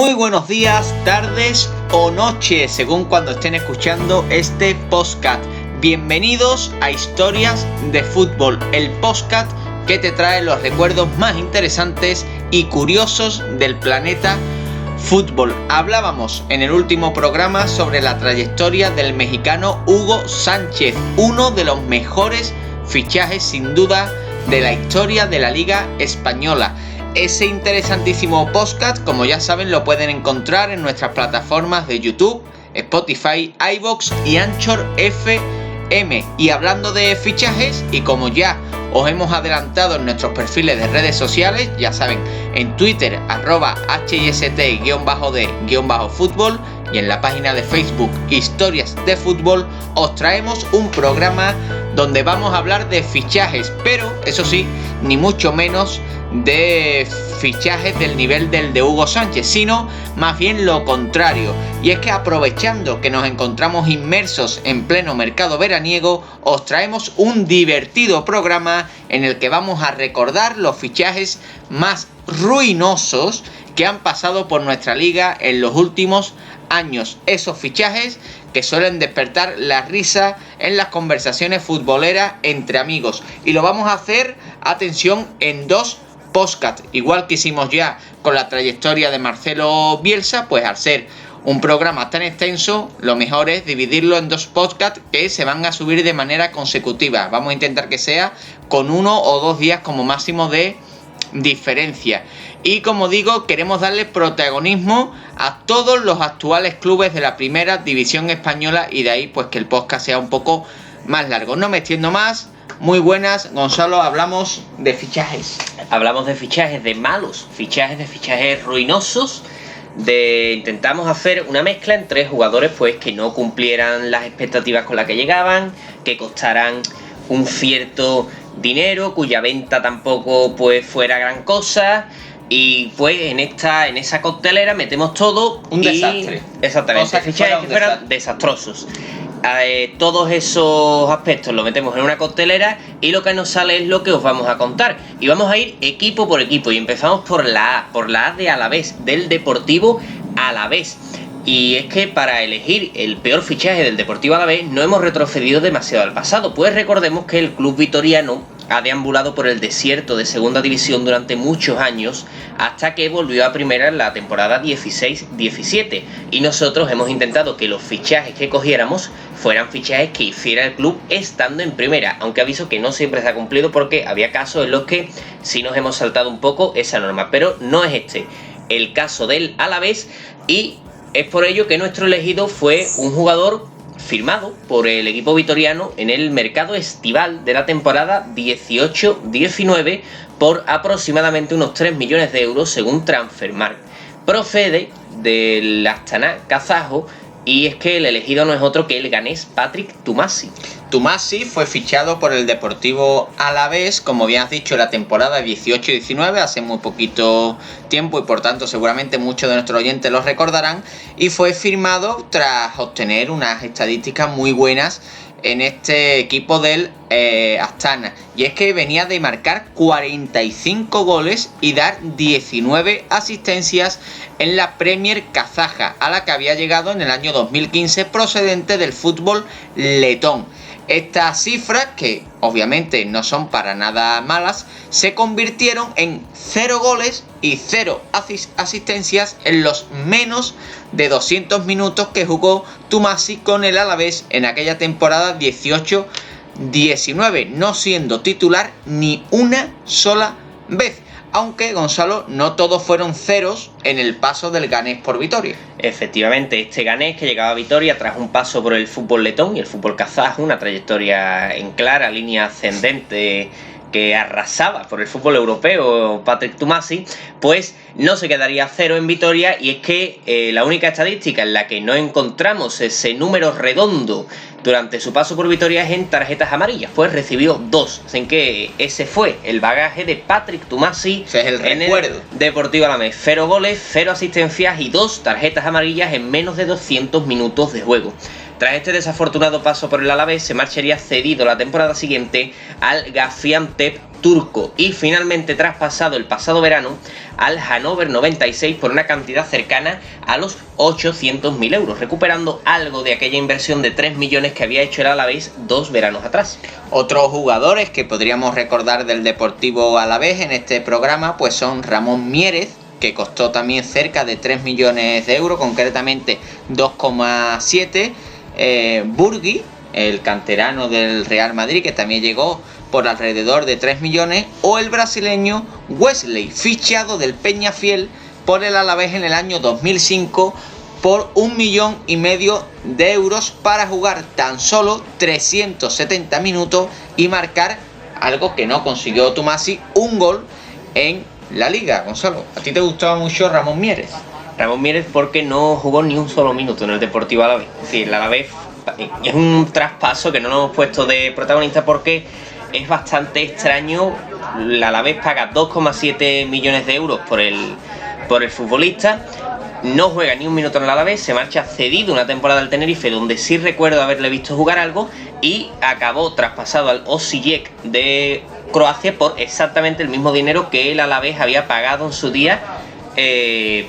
Muy buenos días, tardes o noches, según cuando estén escuchando este podcast. Bienvenidos a Historias de Fútbol, el podcast que te trae los recuerdos más interesantes y curiosos del planeta fútbol. Hablábamos en el último programa sobre la trayectoria del mexicano Hugo Sánchez, uno de los mejores fichajes sin duda de la historia de la Liga Española. Ese interesantísimo podcast, como ya saben, lo pueden encontrar en nuestras plataformas de YouTube, Spotify, iVoox y Anchor FM. Y hablando de fichajes, y como ya os hemos adelantado en nuestros perfiles de redes sociales, ya saben, en Twitter, @hist_d_fútbol y en la página de Facebook Historias de Fútbol, os traemos un programa donde vamos a hablar de fichajes, pero eso sí, ni mucho menos de fichajes del nivel del de Hugo Sánchez, sino más bien lo contrario. Y es que aprovechando que nos encontramos inmersos en pleno mercado veraniego, os traemos un divertido programa en el que vamos a recordar los fichajes más ruinosos que han pasado por nuestra liga en los últimos años. Esos fichajes que suelen despertar la risa en las conversaciones futboleras entre amigos. Y lo vamos a hacer, atención, en dos podcasts. Igual que hicimos ya con la trayectoria de Marcelo Bielsa, pues al ser un programa tan extenso, lo mejor es dividirlo en dos podcasts que se van a subir de manera consecutiva. Vamos a intentar que sea con 1 o 2 días como máximo de diferencia. Y como digo, queremos darle protagonismo a todos los actuales clubes de la primera división española, y de ahí pues que el podcast sea un poco más largo. No me extiendo más. Muy buenas, Gonzalo. Hablamos de fichajes. Hablamos de fichajes, de malos fichajes, de fichajes ruinosos. Intentamos hacer una mezcla entre jugadores pues que no cumplieran las expectativas con las que llegaban, que costaran un cierto dinero, cuya venta tampoco pues fuera gran cosa. Y pues en esa coctelera metemos todo. Un desastre. Exactamente, fichajes que fueran desastrosos. Todos esos aspectos los metemos en una coctelera y lo que nos sale es lo que os vamos a contar. Y vamos a ir equipo por equipo y empezamos por la A de Alavés, del Deportivo Alavés. Y es que para elegir el peor fichaje del Deportivo Alavés no hemos retrocedido demasiado al pasado, pues recordemos que el club vitoriano ha deambulado por el desierto de segunda división durante muchos años hasta que volvió a primera en la temporada 16-17, y nosotros hemos intentado que los fichajes que cogiéramos fueran fichajes que hiciera el club estando en primera, aunque aviso que no siempre se ha cumplido porque había casos en los que sí nos hemos saltado un poco esa norma, pero no es el caso del Alavés, y es por ello que nuestro elegido fue un jugador firmado por el equipo vitoriano en el mercado estival de la temporada 18-19 por aproximadamente unos 3 millones de euros según Transfermarkt. Procede del Astana kazajo, y es que el elegido no es otro que el ganés Patrick Toumasi. Toumasi fue fichado por el Deportivo Alavés, como bien has dicho, la temporada 18-19, hace muy poquito tiempo, y por tanto seguramente muchos de nuestros oyentes lo recordarán, y fue firmado tras obtener unas estadísticas muy buenas en este equipo del Astana, y es que venía de marcar 45 goles y dar 19 asistencias en la Premier kazaja, a la que había llegado en el año 2015 procedente del fútbol letón. Estas cifras, que obviamente no son para nada malas, se convirtieron en 0 goles y 0 asistencias en los menos de 200 minutos que jugó Toumasi con el Alavés en aquella temporada 18-19, no siendo titular ni una sola vez. Aunque, Gonzalo, no todos fueron ceros en el paso del ganés por Vitoria. Efectivamente, este ganés que llegaba a Vitoria tras un paso por el fútbol letón y el fútbol kazajo, una trayectoria en clara línea ascendente que arrasaba por el fútbol europeo, Patrick Toumasi, pues no se quedaría cero en Vitoria, y es que la única estadística en la que no encontramos ese número redondo durante su paso por Vitoria es en tarjetas amarillas, pues recibió 2, así que ese fue el bagaje de Patrick Toumasi. Ese es el recuerdo. El Deportivo Alavés, 0 goles, 0 asistencias y 2 tarjetas amarillas en menos de 200 minutos de juego. Tras este desafortunado paso por el Alavés, se marcharía cedido la temporada siguiente al Gaziantep turco y finalmente traspasado el pasado verano al Hannover 96 por una cantidad cercana a los 800.000 euros, recuperando algo de aquella inversión de 3 millones que había hecho el Alavés 2 veranos atrás. Otros jugadores que podríamos recordar del Deportivo Alavés en este programa pues son Ramón Miérez, que costó también cerca de 3 millones de euros, concretamente 2,7, Burgui, el canterano del Real Madrid, que también llegó por alrededor de 3 millones, o el brasileño Wesley, fichado del Peñafiel por el Alavés en el año 2005 por 1,5 millones de euros para jugar tan solo 370 minutos y marcar algo que no consiguió Tomasi, un gol en la liga. Gonzalo, ¿a ti te gustaba mucho Ramón Miérez? Ramón Miérez porque no jugó ni un solo minuto en el Deportivo Alavés. Es decir, el Alavés es un traspaso que no lo hemos puesto de protagonista porque es bastante extraño. El Alavés paga 2,7 millones de euros por el futbolista, no juega ni un minuto en el Alavés, se marcha cedido una temporada al Tenerife, donde sí recuerdo haberle visto jugar algo, y acabó traspasado al Osijek de Croacia por exactamente el mismo dinero que el Alavés había pagado en su día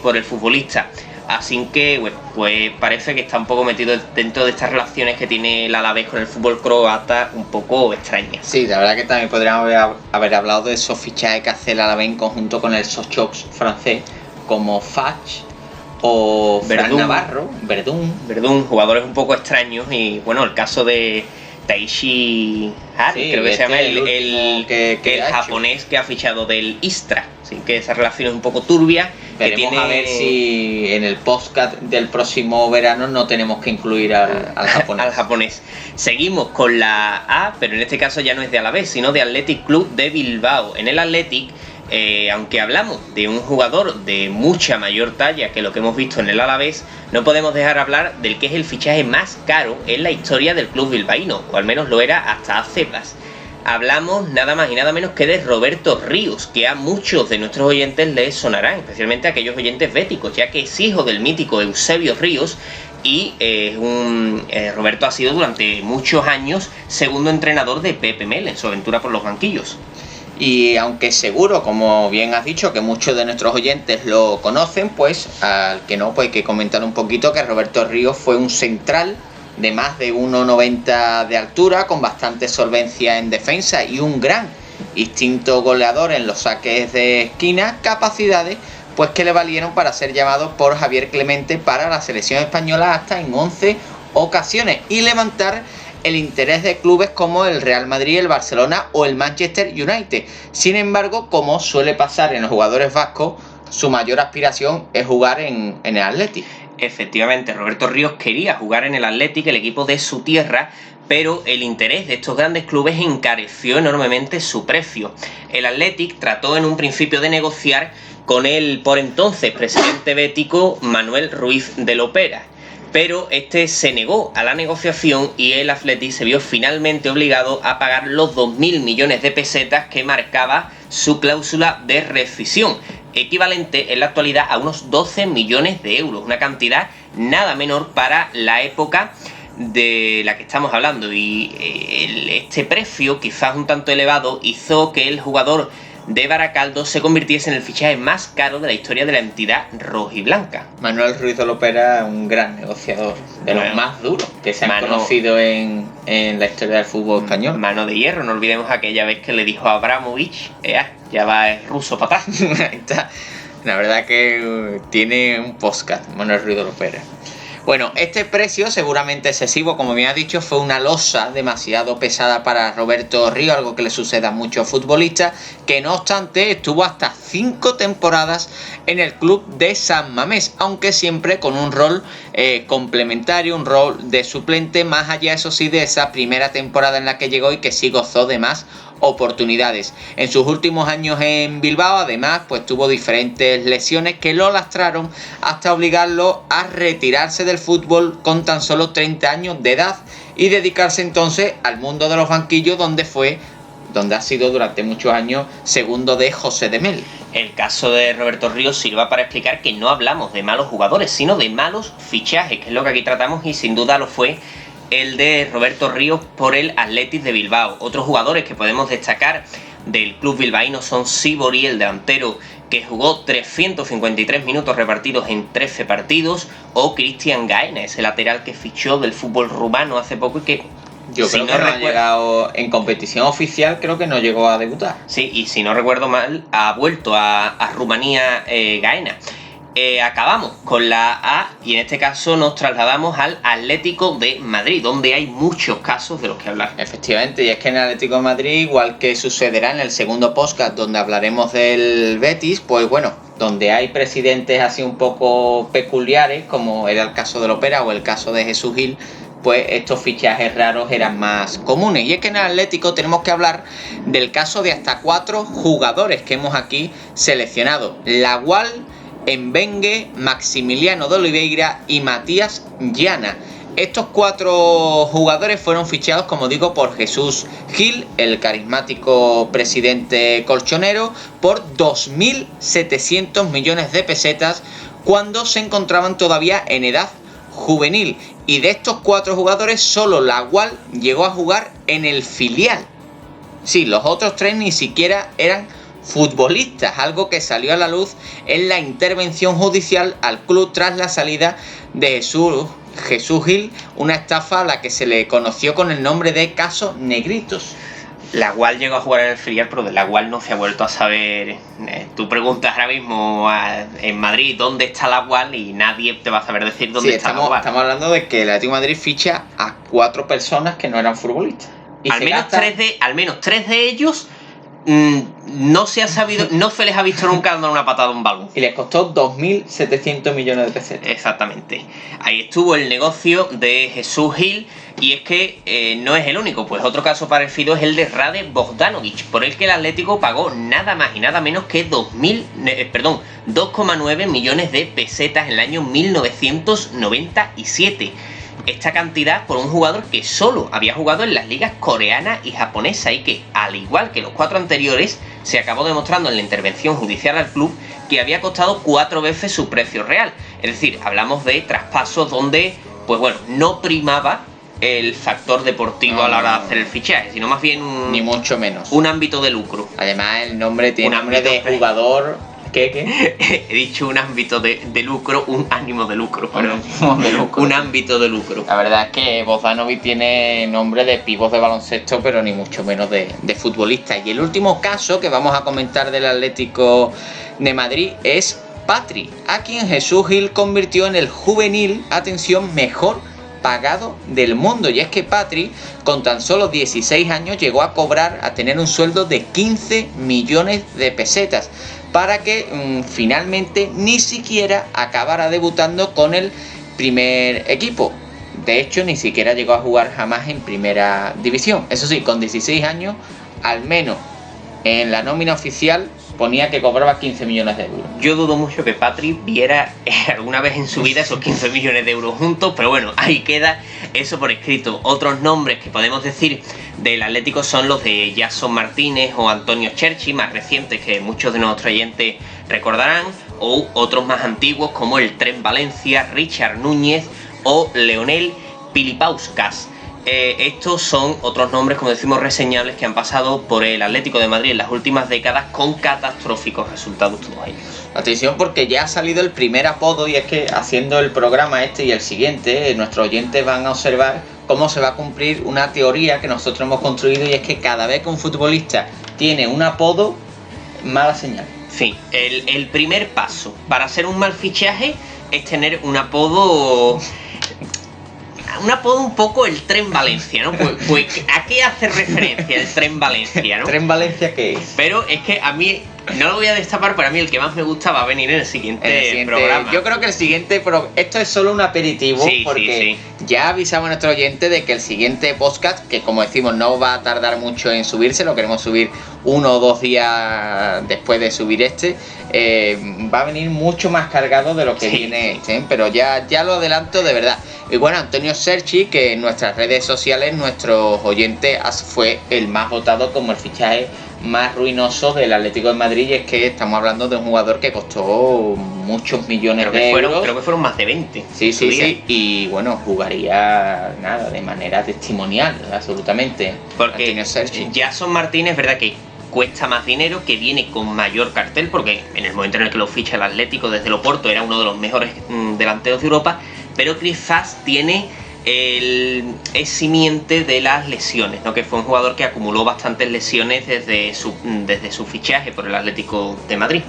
por el futbolista. Así que, bueno, pues parece que está un poco metido dentro de estas relaciones que tiene el Alavés con el fútbol croata, un poco extrañas. Sí, la verdad que también podríamos haber hablado de esos fichajes que hace el Alavés en conjunto con el Sochaux francés, como Fach o Fran Navarro, Verdún, jugadores un poco extraños. Y bueno, el caso de Taishi Hari, sí, creo que se llama el japonés que ha fichado del Istra. Así que esa relación es un poco turbia. Veremos a ver si en el podcast del próximo verano no tenemos que incluir al japonés. Seguimos con la A, pero en este caso ya no es de Alavés, sino de Athletic Club de Bilbao. En el Athletic, aunque hablamos de un jugador de mucha mayor talla que lo que hemos visto en el Alavés, no podemos dejar hablar del que es el fichaje más caro en la historia del club bilbaíno, o al menos lo era hasta hace más. Hablamos nada más y nada menos que de Roberto Ríos, que a muchos de nuestros oyentes les sonarán, especialmente a aquellos oyentes béticos, ya que es hijo del mítico Eusebio Ríos y Roberto ha sido durante muchos años segundo entrenador de Pepe Mel en su aventura por los banquillos. Y aunque seguro, como bien has dicho, que muchos de nuestros oyentes lo conocen, pues al que no, pues hay que comentar un poquito que Roberto Ríos fue un central de más de 1,90 de altura, con bastante solvencia en defensa y un gran instinto goleador en los saques de esquina, capacidades pues que le valieron para ser llamado por Javier Clemente para la selección española hasta en 11 ocasiones y levantar el interés de clubes como el Real Madrid, el Barcelona o el Manchester United. Sin embargo, como suele pasar en los jugadores vascos, su mayor aspiración es jugar en el Athletic. Efectivamente, Roberto Ríos quería jugar en el Athletic, el equipo de su tierra, pero el interés de estos grandes clubes encareció enormemente su precio. El Athletic trató en un principio de negociar con el por entonces presidente bético Manuel Ruiz de Lopera, pero este se negó a la negociación y el Athletic se vio finalmente obligado a pagar los 2.000 millones de pesetas que marcaba su cláusula de rescisión, equivalente en la actualidad a unos 12 millones de euros, una cantidad nada menor para la época de la que estamos hablando. Y este precio, quizás un tanto elevado, hizo que el jugador de Baracaldo se convirtiese en el fichaje más caro de la historia de la entidad rojiblanca. Manuel Ruiz de Lopera, un gran negociador, de los más duros que se han conocido en la historia del fútbol español. Mano de hierro, no olvidemos aquella vez que le dijo a Abramovich, ya va el ruso para atrás. Ahí está. La verdad que tiene un podcast, Manuel Ruiz de Lopera. Bueno, este precio, seguramente excesivo, como bien ha dicho, fue una losa demasiado pesada para Roberto Ríos, algo que le sucede a muchos futbolistas, que no obstante estuvo hasta 5 temporadas en el club de San Mamés, aunque siempre con un rol complementario, un rol de suplente, más allá, eso sí, de esa primera temporada en la que llegó y que sí gozó de más oportunidades. En sus últimos años en Bilbao, además, pues tuvo diferentes lesiones que lo lastraron hasta obligarlo a retirarse del fútbol con tan solo 30 años de edad y dedicarse entonces al mundo de los banquillos, donde ha sido durante muchos años segundo de José de Mel. el caso de Roberto Ríos sirva para explicar que no hablamos de malos jugadores, sino de malos fichajes, que es lo que aquí tratamos, y sin duda lo fue el de Roberto Ríos por el Athletic de Bilbao. Otros jugadores que podemos destacar del club bilbaíno son Sibori, el delantero que jugó 353 minutos repartidos en 13 partidos, o Cristian Gaena, ese lateral que fichó del fútbol rumano hace poco y que yo creo que no ha llegado en competición oficial, creo que no llegó a debutar. Sí, y si no recuerdo mal, ha vuelto a Rumanía Gaena. Acabamos con la A y en este caso nos trasladamos al Atlético de Madrid, donde hay muchos casos de los que hablar. Efectivamente, y es que en el Atlético de Madrid, igual que sucederá en el segundo podcast donde hablaremos del Betis, pues bueno, donde hay presidentes así un poco peculiares, como era el caso del Opera o el caso de Jesús Gil, pues estos fichajes raros eran más comunes. Y es que en el Atlético tenemos que hablar del caso de hasta 4 jugadores que hemos aquí seleccionado: Lawal, Mbengue, Maximiliano de Oliveira y Matías Llana. Estos 4 jugadores fueron fichados, como digo, por Jesús Gil, el carismático presidente colchonero, por 2.700 millones de pesetas cuando se encontraban todavía en edad juvenil. Y de estos 4 jugadores, solo Lawal llegó a jugar en el filial. Sí, los otros 3 ni siquiera eran futbolistas, algo que salió a la luz en la intervención judicial al club tras la salida de Jesús Gil, una estafa a la que se le conoció con el nombre de caso Negritos. Lawal llegó a jugar en el filial, pero de Lawal no se ha vuelto a saber. Tú preguntas ahora mismo en Madrid dónde está Lawal y nadie te va a saber decir dónde está Lawal. Estamos hablando de que el Atlético de Madrid ficha a 4 personas que no eran futbolistas. Y al menos 3 de ellos no se les ha visto nunca dando una patada a un balón. Y les costó 2.700 millones de pesetas. Exactamente. Ahí estuvo el negocio de Jesús Gil. Y es que no es el único, pues otro caso parecido es el de Rade Bogdanovic, por el que el Atlético pagó nada más y nada menos que 2,9 millones de pesetas en el año 1997. Esta cantidad por un jugador que solo había jugado en las ligas coreana y japonesa y que, al igual que los 4 anteriores, se acabó demostrando en la intervención judicial al club que había costado 4 veces su precio real. Es decir, hablamos de traspasos donde, pues bueno, no primaba el factor deportivo a la hora de hacer el fichaje, sino más bien ni mucho menos un ámbito de lucro. Además, el nombre tiene nombre de jugador. ¿Qué? He dicho un ámbito de lucro, un ánimo de lucro. Un ámbito de lucro. La verdad es que Bogdanovic tiene nombre de pívot de baloncesto, pero ni mucho menos de futbolista. Y el último caso que vamos a comentar del Atlético de Madrid es Patri, a quien Jesús Gil convirtió en el juvenil, atención, mejor pagado del mundo. Y es que Patri, con tan solo 16 años, llegó a tener un sueldo de 15 millones de pesetas, para que finalmente ni siquiera acabara debutando con el primer equipo. De hecho, ni siquiera llegó a jugar jamás en primera división. Eso sí, con 16 años, al menos en la nómina oficial, ponía que cobraba 15 millones de euros. Yo dudo mucho que Patri viera alguna vez en su vida esos 15 millones de euros juntos, pero bueno, ahí queda eso por escrito. Otros nombres que podemos decir del Atlético son los de Jason Martínez o Antonio Cherchi, más recientes, que muchos de nuestros oyentes recordarán, o otros más antiguos como el Tren Valencia, Richard Núñez o Leonel Pilipauskas. Estos son otros nombres, como decimos, reseñables que han pasado por el Atlético de Madrid en las últimas décadas con catastróficos resultados todos ellos. Atención, porque ya ha salido el primer apodo, y es que haciendo el programa este y el siguiente, nuestros oyentes van a observar cómo se va a cumplir una teoría que nosotros hemos construido, y es que cada vez que un futbolista tiene un apodo, mala señal. Sí, el primer paso para hacer un mal fichaje es tener un apodo un poco el Tren Valencia, ¿no? Pues ¿a qué hace referencia el Tren Valencia, no? ¿Tren Valencia qué es? Pero es que a mí, no lo voy a destapar, pero a mí el que más me gusta va a venir en el siguiente programa. Yo creo que el siguiente, esto es solo un aperitivo, sí, porque ya avisamos a nuestro oyente de que el siguiente podcast, que como decimos no va a tardar mucho en subirse, lo queremos subir 1 o 2 días después de subir va a venir mucho más cargado de lo que viene pero ya lo adelanto de verdad. Y bueno, Antonio Cherchi, que en nuestras redes sociales nuestros oyentes fue el más votado como el fichaje más ruinoso del Atlético de Madrid, y es que estamos hablando de un jugador que costó muchos millones de euros. Creo que fueron más de 20. Sí, y bueno, jugaría de manera testimonial, absolutamente. Porque Jason Martínez es verdad que cuesta más dinero, que viene con mayor cartel, porque en el momento en el que lo ficha el Atlético desde el Oporto era uno de los mejores delanteros de Europa, pero Chris Fast tiene es simiente de las lesiones, ¿no? Que fue un jugador que acumuló bastantes lesiones desde su fichaje por el Atlético de Madrid.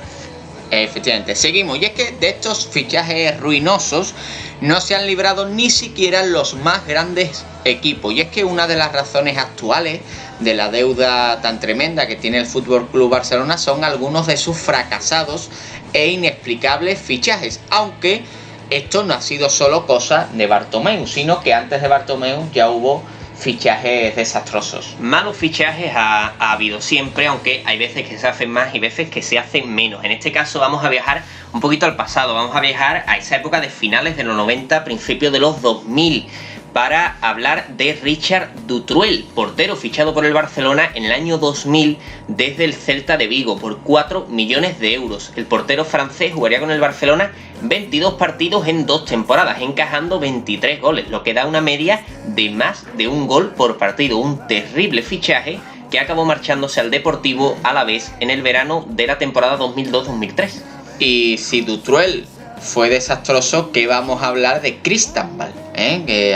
Efectivamente, seguimos. Y es que de estos fichajes ruinosos no se han librado ni siquiera los más grandes equipos. Y es que una de las razones actuales de la deuda tan tremenda que tiene el Fútbol Club Barcelona son algunos de sus fracasados e inexplicables fichajes. Aunque esto no ha sido solo cosa de Bartomeu, sino que antes de Bartomeu ya hubo fichajes desastrosos. Malos fichajes ha habido siempre, aunque hay veces que se hacen más y veces que se hacen menos. En este caso vamos a viajar un poquito al pasado, vamos a viajar a esa época de finales de los 90, principios de los 2000, para hablar de Richard Dutruel, portero fichado por el Barcelona en el año 2000 desde el Celta de Vigo por 4 millones de euros. El portero francés jugaría con el Barcelona 22 partidos en 2 temporadas, encajando 23 goles, lo que da una media de más de un gol por partido. Un terrible fichaje que acabó marchándose al Deportivo Alavés en el verano de la temporada 2002-2003. Y si Dutruel fue desastroso, ¿qué vamos a hablar de Cristambal?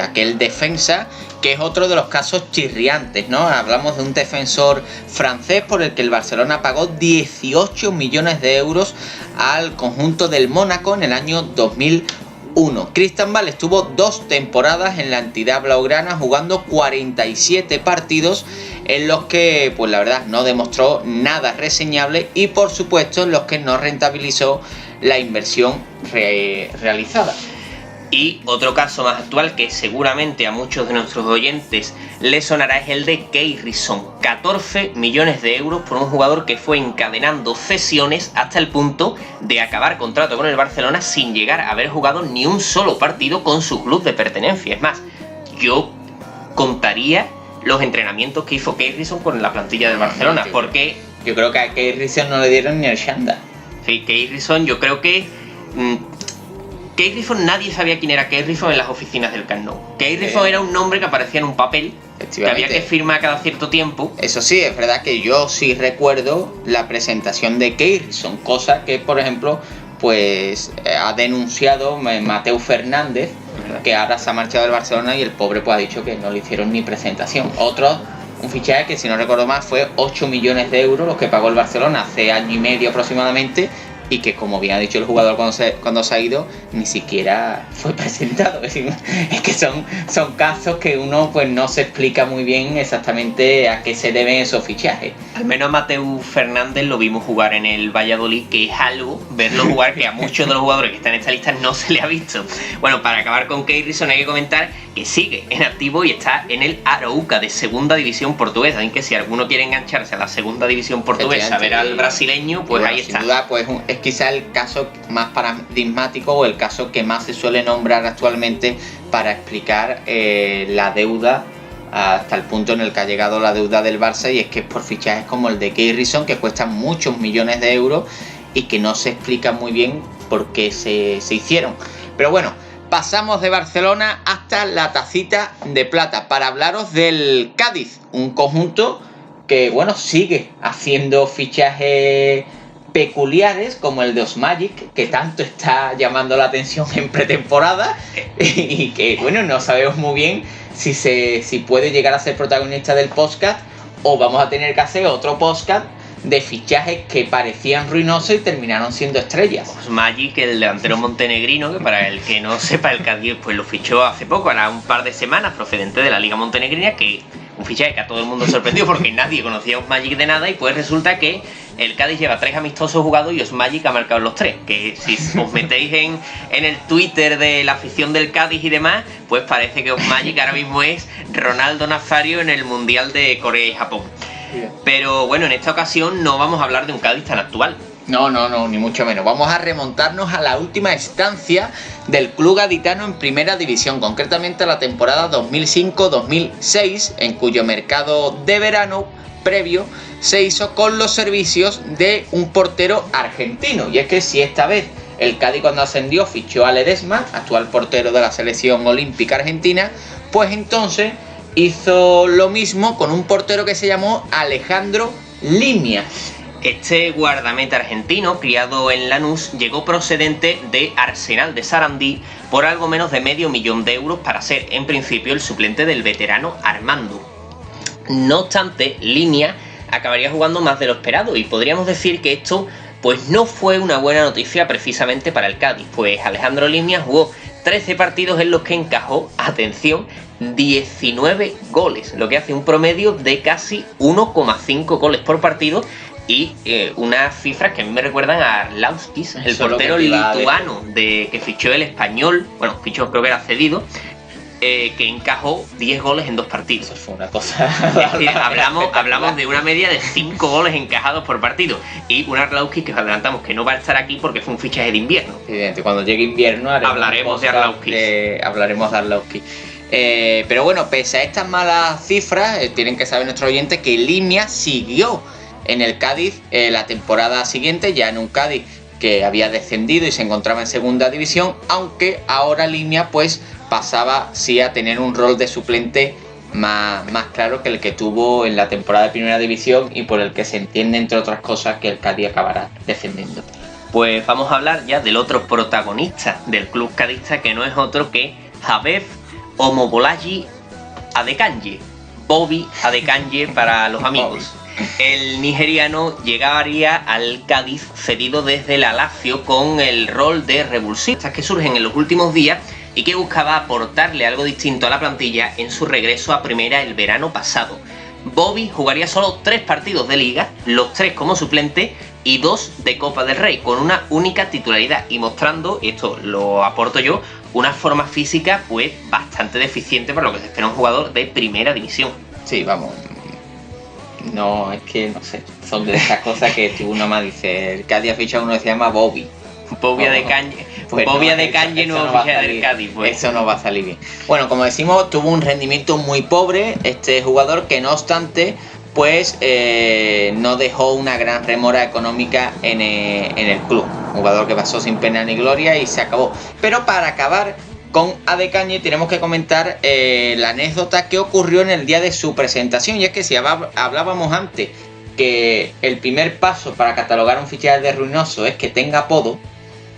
Aquel defensa que es otro de los casos chirriantes, ¿no? Hablamos de un defensor francés por el que el Barcelona pagó 18 millones de euros al conjunto del Mónaco en el año 2001. Cristambal estuvo 2 temporadas en la entidad blaugrana jugando 47 partidos en los que, pues la verdad, no demostró nada reseñable y por supuesto en los que no rentabilizó la inversión realizada. Y otro caso más actual que seguramente a muchos de nuestros oyentes les sonará es el de Keirison. 14 millones de euros por un jugador que fue encadenando cesiones hasta el punto de acabar contrato con el Barcelona sin llegar a haber jugado ni un solo partido con su club de pertenencia. Es más, yo contaría los entrenamientos que hizo Keirison con la plantilla del Barcelona, porque yo creo que a Keirison no le dieron ni el chándal. Sí, Keirison, yo creo que Keirison, nadie sabía quién era Keirison en las oficinas del Camp Nou. Keirison era un nombre que aparecía en un papel que había que firmar cada cierto tiempo. Eso sí, es verdad que yo sí recuerdo la presentación de Keirison, cosa que, por ejemplo, pues ha denunciado Mateu Fernández, que ahora se ha marchado del Barcelona y el pobre pues ha dicho que no le hicieron ni presentación. Un fichaje que, si no recuerdo mal, fue 8 millones de euros los que pagó el Barcelona hace año y medio aproximadamente, y que, como bien ha dicho el jugador cuando se ha ido, ni siquiera fue presentado. Es decir, es que son casos que uno pues no se explica muy bien exactamente a qué se deben esos fichajes. Al menos a Mateu Fernández lo vimos jugar en el Valladolid, que es algo, verlo jugar, que a muchos de los jugadores que están en esta lista no se le ha visto. Bueno, para acabar con Keirison hay que comentar que sigue en activo y está en el Arouca de segunda división portuguesa. Así que si alguno quiere engancharse a la segunda división portuguesa, a ver al brasileño, pues ahí está. Sin duda, pues es quizá el caso más paradigmático o el caso que más se suele nombrar actualmente para explicar la deuda hasta el punto en el que ha llegado la deuda del Barça, y es que es por fichajes como el de Keirison, que cuestan muchos millones de euros y que no se explica muy bien por qué se hicieron. Pero bueno, pasamos de Barcelona hasta la tacita de plata para hablaros del Cádiz, un conjunto que, bueno, sigue haciendo fichajes peculiares como el de Osmajic, que tanto está llamando la atención en pretemporada y que, bueno, no sabemos muy bien si puede llegar a ser protagonista del podcast, o vamos a tener que hacer otro podcast de fichajes que parecían ruinosos y terminaron siendo estrellas. Osmajic, el delantero montenegrino, que para el que no sepa, el Cádiz pues lo fichó hace poco, ahora un par de semanas, procedente de la Liga Montenegrina, que un fichaje que a todo el mundo sorprendió porque nadie conocía a Osmajic de nada, y pues resulta que el Cádiz lleva 3 amistosos jugados y Osmajic ha marcado los 3, que si os metéis en el Twitter de la afición del Cádiz y demás, pues parece que Osmajic ahora mismo es Ronaldo Nazario en el Mundial de Corea y Japón. Pero bueno, en esta ocasión no vamos a hablar de un Cádiz tan actual. No, ni mucho menos. Vamos a remontarnos a la última estancia del club gaditano en primera división, concretamente a la temporada 2005-2006, en cuyo mercado de verano previo se hizo con los servicios de un portero argentino. Y es que si esta vez el Cádiz, cuando ascendió, fichó a Ledesma, actual portero de la selección olímpica argentina, pues entonces hizo lo mismo con un portero que se llamó Alejandro Limia. Este guardameta argentino, criado en Lanús, llegó procedente de Arsenal de Sarandí por algo menos de $500,000 para ser, en principio, el suplente del veterano Armando. No obstante, Limia acabaría jugando más de lo esperado y podríamos decir que esto pues no fue una buena noticia precisamente para el Cádiz, pues Alejandro Limia jugó 13 partidos en los que encajó, atención, 19 goles, lo que hace un promedio de casi 1,5 goles por partido y unas cifras que a mí me recuerdan a Arlauskis, el portero lituano que fichó el Español, bueno, fichó, creo que era cedido, que encajó 10 goles en 2 partidos. Eso fue una cosa... Es decir, hablamos de una media de 5 goles encajados por partido. Y un Arlauskis que os adelantamos que no va a estar aquí porque fue un fichaje de invierno. Evidente, cuando llegue invierno hablaremos de Arlauskis. Hablaremos de Arlauskis. Pero bueno, pese a estas malas cifras, tienen que saber nuestros oyentes que Limia siguió en el Cádiz la temporada siguiente, ya en un Cádiz que había descendido y se encontraba en segunda división, aunque ahora Limia pues pasaba sí a tener un rol de suplente más claro que el que tuvo en la temporada de primera división y por el que se entiende, entre otras cosas, que el Cádiz acabará descendiendo. Pues vamos a hablar ya del otro protagonista del club cadista, que no es otro que Habib Omobolaji Adekanje, Bobby Adekanje para los amigos. El nigeriano llegaría al Cádiz cedido desde la Lazio con el rol de revulsivo, que surgen en los últimos días y que buscaba aportarle algo distinto a la plantilla en su regreso a primera el verano pasado. Bobby jugaría solo 3 partidos de liga, los 3 como suplente y 2 de Copa del Rey, con una única titularidad y mostrando, esto lo aporto yo, una forma física pues bastante deficiente para lo que se espera un jugador de primera división. Sí, vamos, no, es que no sé, son de esas cosas que tú nomás dices, el Cádiz ha fichado uno que se llama Bobby. Bobby Adekanje, pues Bobby Adekanje nuevo fichaje del Cádiz, pues. Eso no va a salir bien. Bueno, como decimos, tuvo un rendimiento muy pobre este jugador que no obstante pues no dejó una gran remora económica en el club. Un jugador que pasó sin pena ni gloria y se acabó. Pero para acabar con Adekanje tenemos que comentar la anécdota que ocurrió en el día de su presentación. Y es que si hablábamos antes que el primer paso para catalogar un fichaje de ruinoso es que tenga apodo,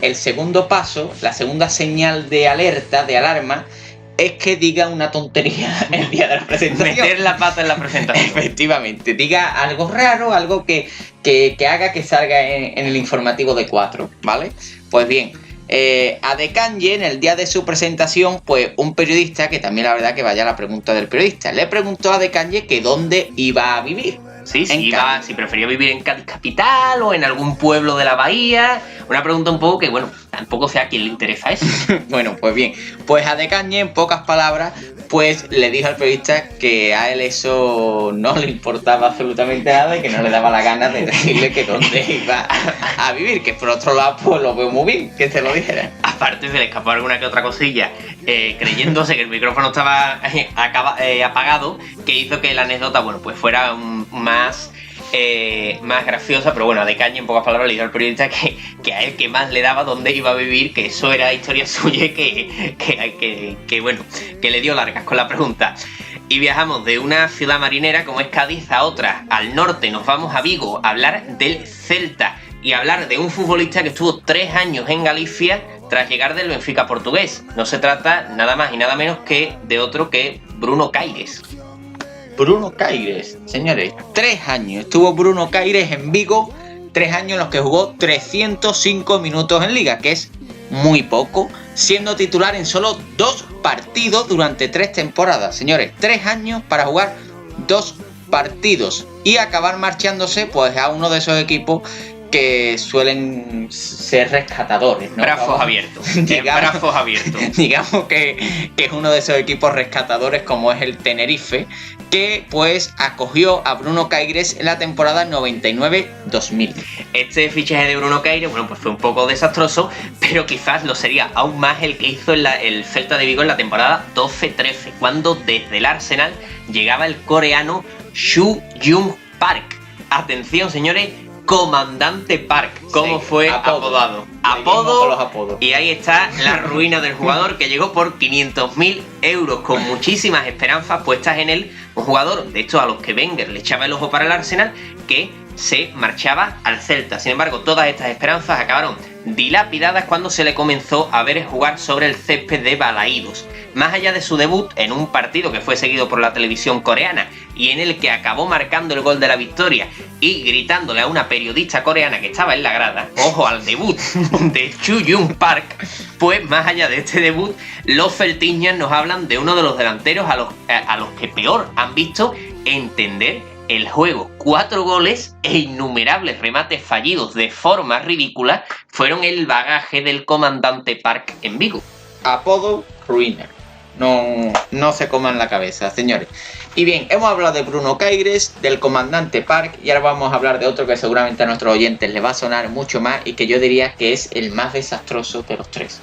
el segundo paso, la segunda señal de alerta, de alarma, es que diga una tontería el día de la presentación. Meter la pata en la presentación. Efectivamente, diga algo raro, algo que haga que salga en el informativo de 4, ¿vale? Pues bien, Adekanje, en el día de su presentación, pues un periodista, que también la verdad que vaya la pregunta del periodista, le preguntó a Adekanje que dónde iba a vivir. Sí, si prefería vivir en Cádiz capital o en algún pueblo de la bahía. Una pregunta un poco que, bueno, tampoco sé a quién le interesa eso. Bueno, pues bien, pues Adekanje, en pocas palabras, pues le dijo al periodista que a él eso no le importaba absolutamente nada y que no le daba la gana de decirle que dónde iba a vivir, que por otro lado pues lo veo muy bien que se lo dijera. Aparte se le escapó alguna que otra cosilla, creyéndose que el micrófono estaba apagado, que hizo que la anécdota, bueno, pues fuera más graciosa, pero bueno, Adekanje en pocas palabras le dijo al periodista que a él que más le daba dónde iba a vivir, que eso era historia suya y que bueno, que le dio largas con la pregunta. Y viajamos de una ciudad marinera como es Cádiz a otra, al norte, nos vamos a Vigo a hablar del Celta y a hablar de un futbolista que estuvo 3 años en Galicia tras llegar del Benfica portugués. No se trata nada más y nada menos que de otro que Bruno Caires. Bruno Caires, señores, 3 años estuvo Bruno Caires en Vigo, 3 años en los que jugó 305 minutos en liga, que es muy poco, siendo titular en solo 2 partidos durante 3 temporadas. Señores, 3 años para jugar 2 partidos y acabar marchándose pues a uno de esos equipos que suelen ser rescatadores, ¿no? Brazos abiertos. Brazos abiertos. Digamos que es uno de esos equipos rescatadores como es el Tenerife, que pues acogió a Bruno Caires en la temporada 99-2000. Este fichaje de Bruno Caires, bueno, pues fue un poco desastroso, pero quizás lo sería aún más el que hizo el Celta de Vigo en la temporada 12-13, cuando desde el Arsenal llegaba el coreano Shu Jung Park. Atención, señores, Comandante Park. ¿Cómo fue apodado? Apodo. Y ahí está la ruina del jugador, que llegó por 500.000 euros, con muchísimas esperanzas puestas en él. Un jugador de estos a los que Wenger le echaba el ojo para el Arsenal, que se marchaba al Celta. Sin embargo, todas estas esperanzas acabaron dilapidadas cuando se le comenzó a ver jugar sobre el césped de Balaídos. Más allá de su debut en un partido que fue seguido por la televisión coreana y en el que acabó marcando el gol de la victoria y gritándole a una periodista coreana que estaba en la grada, ojo al debut de Chu Jung Park, pues más allá de este debut, los celtiñas nos hablan de uno de los delanteros a los que peor han visto entender el juego. 4 goles e innumerables remates fallidos de forma ridícula fueron el bagaje del Comandante Park en Vigo. Apodo ruina. No se coman la cabeza, señores. Y bien, hemos hablado de Bruno Caires, del Comandante Park, y ahora vamos a hablar de otro que seguramente a nuestros oyentes les va a sonar mucho más y que yo diría que es el más desastroso de los tres.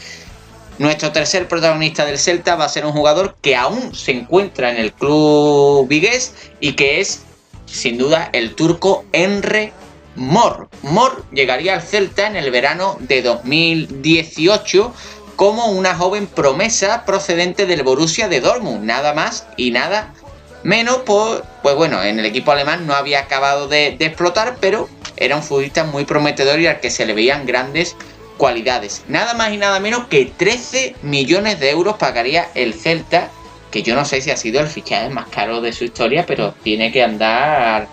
Nuestro tercer protagonista del Celta va a ser un jugador que aún se encuentra en el club vigués y que es, sin duda, el turco Emre Mor. Mor llegaría al Celta en el verano de 2018 como una joven promesa procedente del Borussia de Dortmund, nada más y nada menos. Pues bueno, en el equipo alemán no había acabado de explotar, pero era un futbolista muy prometedor y al que se le veían grandes cualidades. Nada más y nada menos que 13 millones de euros pagaría el Celta, que yo no sé si ha sido el fichaje más caro de su historia, pero tiene que andar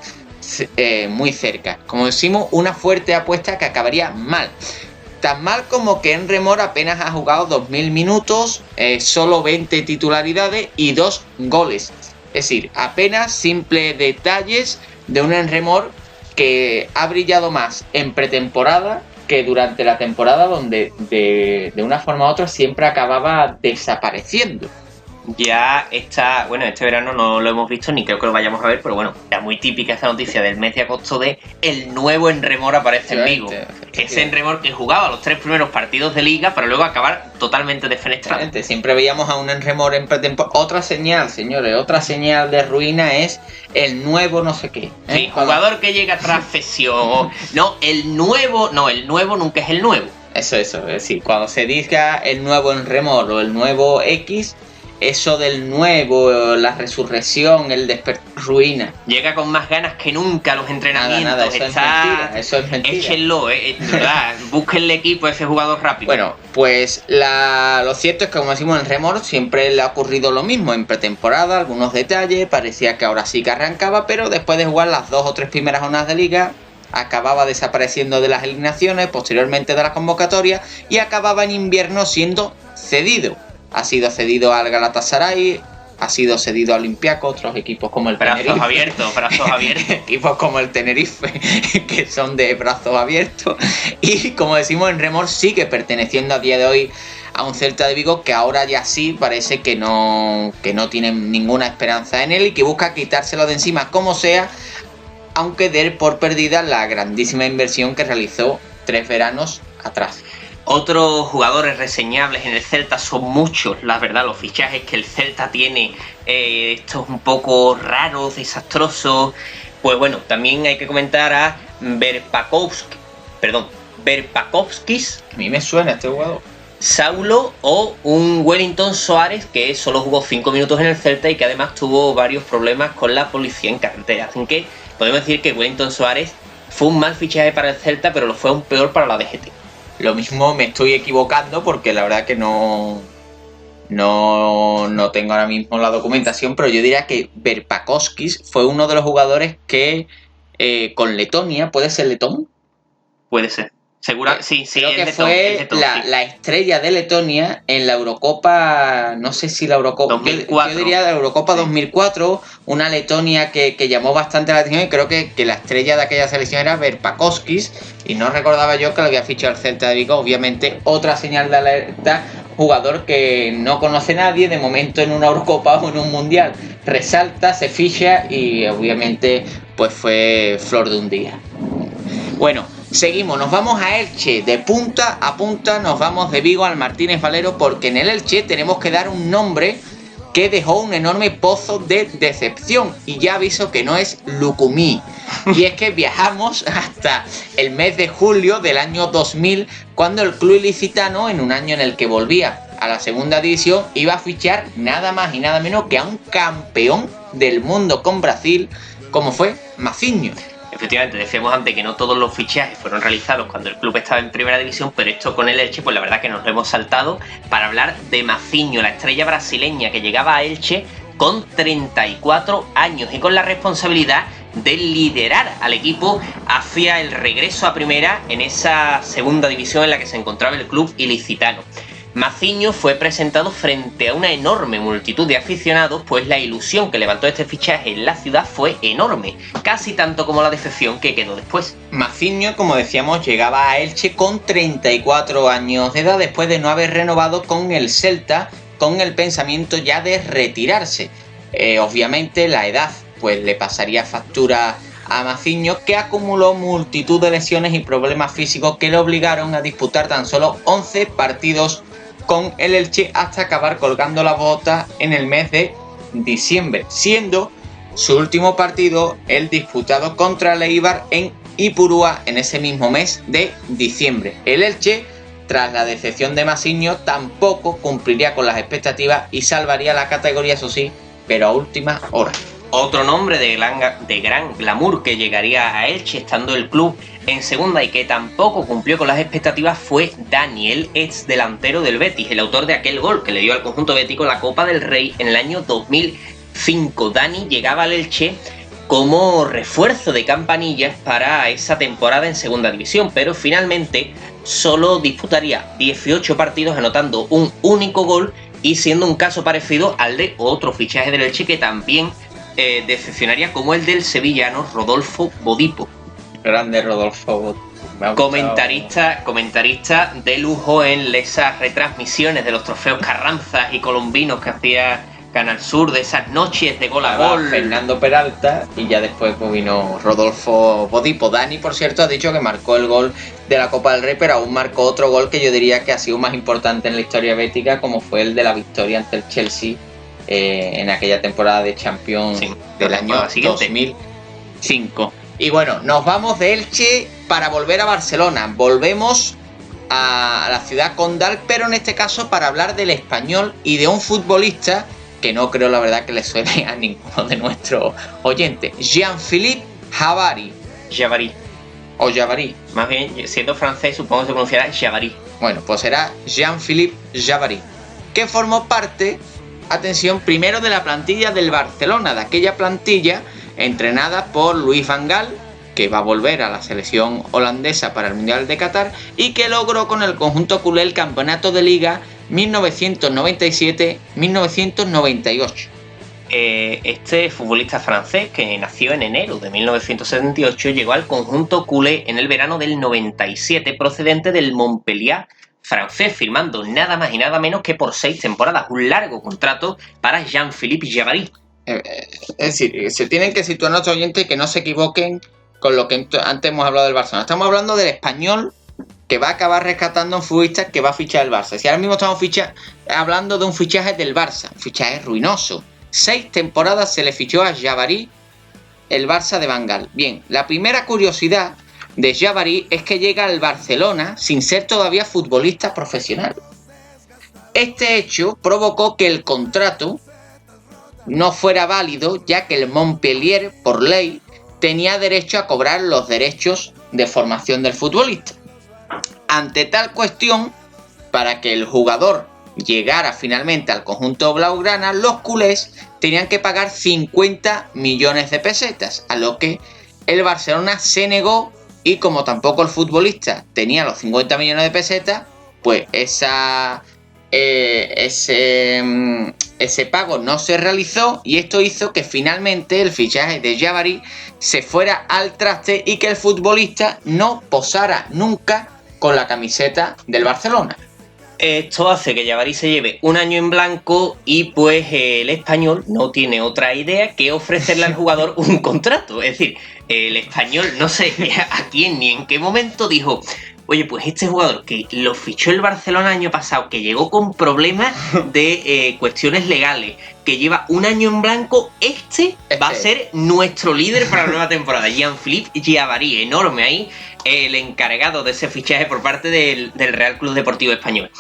muy cerca. Como decimos, una fuerte apuesta que acabaría mal. Tan mal como que Emre Mor apenas ha jugado 2.000 minutos, solo 20 titularidades y 2 goles. Es decir, apenas simples detalles de un Emre Mor que ha brillado más en pretemporada que durante la temporada, donde de una forma u otra siempre acababa desapareciendo. Ya está, bueno, este verano no lo hemos visto ni creo que lo vayamos a ver, pero bueno, era muy típica esta noticia del mes de agosto de el nuevo Emre Mor aparece en Vigo. Ese Emre Mor que jugaba los 3 primeros partidos de liga para luego acabar totalmente defenestrado. Siempre veíamos a un Emre Mor en pretemporada. Otra señal, señores, otra señal de ruina es el nuevo no sé qué. Sí, jugador que llega tras cesión. El nuevo nunca es el nuevo. Eso, es decir, cuando se diga el nuevo Emre Mor o el nuevo X, eso del nuevo, la resurrección, el ruina. Llega con más ganas que nunca a los entrenamientos. Nada, eso es mentira. Échenlo, ¿verdad? Búsquenle equipo a ese jugador rápido. Bueno, pues lo cierto es que, como decimos, en Remor siempre le ha ocurrido lo mismo. En pretemporada, algunos detalles, parecía que ahora sí que arrancaba, pero después de jugar las 2 o 3 primeras jornadas de liga, acababa desapareciendo de las eliminaciones, posteriormente de las convocatorias, y acababa en invierno siendo cedido. Ha sido cedido al Galatasaray, ha sido cedido al Olympiacos, otros equipos como el Tenerife. Brazos abiertos. Equipos como el Tenerife, que son de brazos abiertos. Y como decimos, Emre Mor sigue perteneciendo a día de hoy a un Celta de Vigo que ahora ya sí parece que no tiene ninguna esperanza en él y que busca quitárselo de encima como sea, aunque dé por perdida la grandísima inversión que realizó 3 veranos atrás. Otros jugadores reseñables en el Celta son muchos, la verdad, los fichajes que el Celta tiene, estos un poco raros, desastrosos. Pues bueno, también hay que comentar a Verpakovskis. A mí me suena este jugador. Saulo o un Wellington Suárez que solo jugó 5 minutos en el Celta y que además tuvo varios problemas con la policía en carretera. Así que podemos decir que Wellington Suárez fue un mal fichaje para el Celta, pero lo fue aún peor para la DGT. Lo mismo me estoy equivocando porque la verdad que no tengo ahora mismo la documentación, pero yo diría que Verpakovskis fue uno de los jugadores que con Letonia, ¿puede ser letón? Puede ser. Segura, sí, creo que letón, fue letón, la estrella de Letonia en la Eurocopa, no sé si la Eurocopa 2004. Yo diría la Eurocopa 2004, una Letonia que llamó bastante la atención, y creo que la estrella de aquella selección era Verpakovskis, y no recordaba yo que lo había fichado el Celta de Vigo. Obviamente otra señal de alerta, jugador que no conoce nadie, de momento en una Eurocopa o en un Mundial resalta, se ficha y obviamente pues fue flor de un día. Bueno, seguimos, nos vamos a Elche, de punta a punta nos vamos de Vigo al Martínez Valero, porque en el Elche tenemos que dar un nombre que dejó un enorme pozo de decepción, y ya aviso que no es Lucumí. Y es que viajamos hasta el mes de julio del año 2000, cuando el club ilicitano, en un año en el que volvía a la segunda división, iba a fichar nada más y nada menos que a un campeón del mundo con Brasil, como fue Mazinho. Efectivamente, decíamos antes que no todos los fichajes fueron realizados cuando el club estaba en primera división, pero esto con el Elche, pues la verdad que nos lo hemos saltado para hablar de Mazinho, la estrella brasileña que llegaba a Elche con 34 años y con la responsabilidad de liderar al equipo hacia el regreso a primera en esa segunda división en la que se encontraba el club ilicitano. Mazinho fue presentado frente a una enorme multitud de aficionados, pues la ilusión que levantó este fichaje en la ciudad fue enorme, casi tanto como la decepción que quedó después. Mazinho, como decíamos, llegaba a Elche con 34 años de edad, después de no haber renovado con el Celta, con el pensamiento ya de retirarse. Obviamente la edad pues le pasaría factura a Mazinho, que acumuló multitud de lesiones y problemas físicos que le obligaron a disputar tan solo 11 partidos con el Elche hasta acabar colgando la bota en el mes de diciembre, siendo su último partido el disputado contra el Eibar en Ipurúa en ese mismo mes de diciembre. El Elche, tras la decepción de Mazinho, tampoco cumpliría con las expectativas y salvaría la categoría, eso sí, pero a última hora. Otro nombre de gran glamour que llegaría a Elche estando el club en segunda y que tampoco cumplió con las expectativas fue Dani, el ex delantero del Betis, el autor de aquel gol que le dio al conjunto bético la Copa del Rey en el año 2005. Dani llegaba al Elche como refuerzo de Campanillas para esa temporada en segunda división, pero finalmente solo disputaría 18 partidos anotando un único gol y siendo un caso parecido al de otro fichaje del Elche que también decepcionaría, como el del sevillano Rodolfo Bodipo. Grande Rodolfo Bodipo. Comentarista de lujo en esas retransmisiones de los trofeos Carranza y colombinos que hacía Canal Sur, de esas noches de gol a gol. Fernando Peralta, y ya después pues vino Rodolfo Bodipo. Dani, por cierto, ha dicho que marcó el gol de la Copa del Rey, pero aún marcó otro gol que yo diría que ha sido más importante en la historia bética, como fue el de la victoria ante el Chelsea en aquella temporada de Champions del año 2005. Y bueno, nos vamos de Elche para volver a Barcelona. Volvemos a la ciudad condal, pero en este caso para hablar del Español y de un futbolista que no creo, la verdad, que le suene a ninguno de nuestros oyentes. Jean-Philippe Javary. O Javary. Más bien, siendo francés, supongo que se pronunciará Javary. Bueno, pues será Jean-Philippe Javary, que formó parte, atención, primero de la plantilla del Barcelona, de aquella plantilla entrenada por Louis van Gaal, que va a volver a la selección holandesa para el Mundial de Qatar y que logró con el conjunto culé el campeonato de Liga 1997-1998. Este futbolista francés, que nació en enero de 1978, llegó al conjunto culé en el verano del 97, procedente del Montpellier francés, firmando nada más y nada menos que por 6 temporadas, un largo contrato para Jean-Philippe Javary. Es decir, se tienen que situar nuestros oyentes y que no se equivoquen con lo que antes hemos hablado del Barcelona. Estamos hablando del Español, que va a acabar rescatando a un futbolista que va a fichar el Barça. Si ahora mismo estamos hablando de un fichaje del Barça, un fichaje ruinoso. 6 temporadas se le fichó a Javary el Barça de Van Gaal. Bien, la primera curiosidad de Javary es que llega al Barcelona sin ser todavía futbolista profesional. Este hecho provocó que el contrato no fuera válido, ya que el Montpellier, por ley, tenía derecho a cobrar los derechos de formación del futbolista. Ante tal cuestión, para que el jugador llegara finalmente al conjunto blaugrana, los culés tenían que pagar 50 millones de pesetas, a lo que el Barcelona se negó, y como tampoco el futbolista tenía los 50 millones de pesetas, pues ese pago no se realizó, y esto hizo que finalmente el fichaje de Javary se fuera al traste y que el futbolista no posara nunca con la camiseta del Barcelona. Esto hace que Javary se lleve un año en blanco y pues el Español no tiene otra idea que ofrecerle al jugador un contrato. Es decir, el Español, no sé a quién ni en qué momento, dijo: oye, pues este jugador que lo fichó el Barcelona el año pasado, que llegó con problemas de cuestiones legales, que lleva un año en blanco, va a ser nuestro líder para la nueva temporada. Jean-Philippe Giabari, enorme ahí, el encargado de ese fichaje por parte del Real Club Deportivo Español.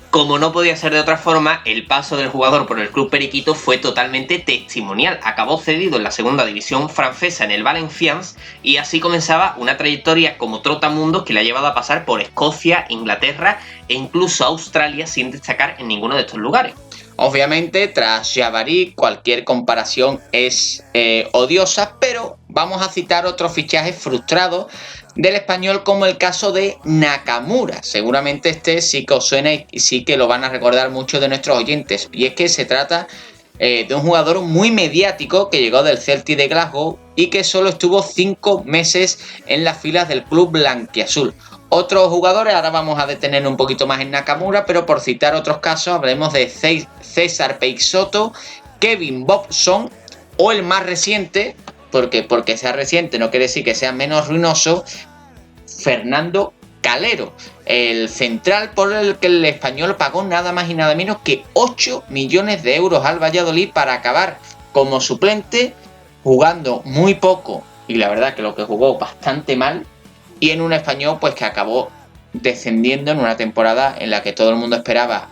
Como no podía ser de otra forma, el paso del jugador por el club periquito fue totalmente testimonial. Acabó cedido en la segunda división francesa en el Valenciennes y así comenzaba una trayectoria como trotamundos que le ha llevado a pasar por Escocia, Inglaterra e incluso Australia sin destacar en ninguno de estos lugares. Obviamente, tras Giabari, cualquier comparación es odiosa, pero vamos a citar otros fichajes frustrados del español, como el caso de Nakamura. Seguramente este sí que os suena y sí que lo van a recordar muchos de nuestros oyentes. Y es que se trata de un jugador muy mediático que llegó del Celtic de Glasgow y que solo estuvo 5 meses en las filas del club blanquiazul. Otros jugadores, ahora vamos a detener un poquito más en Nakamura, pero por citar otros casos, hablemos de César Peixoto, Kevin Bobson o el más reciente, porque sea reciente no quiere decir que sea menos ruinoso, Fernando Calero, el central por el que el español pagó nada más y nada menos que 8 millones de euros al Valladolid para acabar como suplente, jugando muy poco y la verdad que lo que jugó bastante mal, y en un español pues que acabó descendiendo en una temporada en la que todo el mundo esperaba